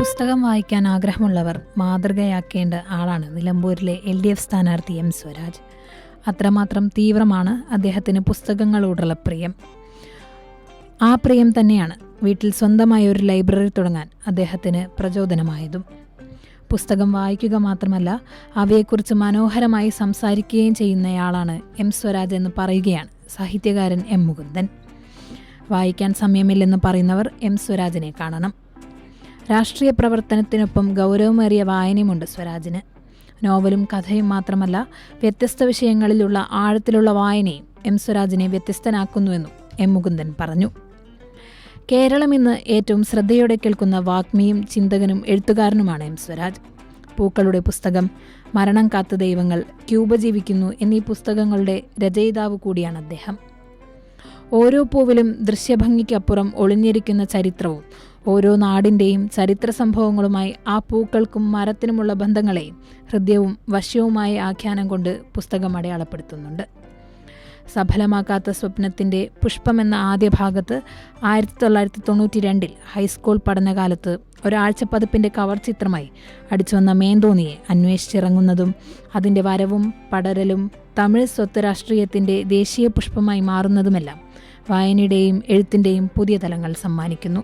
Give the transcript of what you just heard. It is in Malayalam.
പുസ്തകം വായിക്കാൻ ആഗ്രഹമുള്ളവർ മാതൃകയാക്കേണ്ട ആളാണ് നിലമ്പൂരിലെ LDF സ്ഥാനാർത്ഥി M. സ്വരാജ്. അത്രമാത്രം തീവ്രമാണ് അദ്ദേഹത്തിന് പുസ്തകങ്ങളോടുള്ള പ്രിയം. ആ പ്രിയം തന്നെയാണ് വീട്ടിൽ സ്വന്തമായ ഒരു ലൈബ്രറി തുടങ്ങാൻ അദ്ദേഹത്തിന് പ്രചോദനമായതും. പുസ്തകം വായിക്കുക മാത്രമല്ല, അവയെക്കുറിച്ച് മനോഹരമായി സംസാരിക്കുകയും ചെയ്യുന്നയാളാണ് M. സ്വരാജ് എന്ന് പറയുകയാണ് സാഹിത്യകാരൻ M. മുകുന്ദൻ. വായിക്കാൻ സമയമില്ലെന്ന് പറയുന്നവർ M. സ്വരാജിനെ കാണണം. രാഷ്ട്രീയ പ്രവർത്തനത്തിനൊപ്പം ഗൗരവമേറിയ വായനയുമുണ്ട് സ്വരാജിന്. നോവലും കഥയും മാത്രമല്ല, വ്യത്യസ്ത വിഷയങ്ങളിലുള്ള ആഴത്തിലുള്ള വായനയും M. സ്വരാജിനെ വ്യത്യസ്തനാക്കുന്നുവെന്നും M. മുകുന്ദൻ പറഞ്ഞു. കേരളം ഇന്ന് ഏറ്റവും ശ്രദ്ധയോടെ കേൾക്കുന്ന വാഗ്മിയും ചിന്തകനും എഴുത്തുകാരനുമാണ് M. സ്വരാജ്. പൂക്കളുടെ പുസ്തകം, മരണം കാത്ത ദൈവങ്ങൾ, ക്യൂബ ജീവിക്കുന്നു എന്നീ പുസ്തകങ്ങളുടെ രചയിതാവ് കൂടിയാണ് അദ്ദേഹം. ഓരോ പൂവിലും ദൃശ്യഭംഗിക്കപ്പുറം ഒളിഞ്ഞിരിക്കുന്ന ചരിത്രവും ഓരോ നാടിൻ്റെയും ചരിത്ര സംഭവങ്ങളുമായി ആ പൂക്കൾക്കും മരത്തിനുമുള്ള ബന്ധങ്ങളെയും ഹൃദ്യവും വശ്യവുമായ ആഖ്യാനം കൊണ്ട് പുസ്തകം അടയാളപ്പെടുത്തുന്നുണ്ട്. സഫലമാക്കാത്ത സ്വപ്നത്തിൻ്റെ പുഷ്പമെന്ന ആദ്യ ഭാഗത്ത് 1992 ഹൈസ്കൂൾ പഠനകാലത്ത് ഒരാഴ്ച പതിപ്പിൻ്റെ കവർ ചിത്രമായി അടിച്ചുവന്ന മേന്തോന്നിയെ അന്വേഷിച്ചിറങ്ങുന്നതും അതിൻ്റെ വരവും പടരലും തമിഴ് സ്വത്ത് രാഷ്ട്രീയത്തിൻ്റെ ദേശീയ പുഷ്പമായി മാറുന്നതുമെല്ലാം വായനയുടെയും എഴുത്തിൻ്റെയും പുതിയ തലങ്ങൾ സമ്മാനിക്കുന്നു.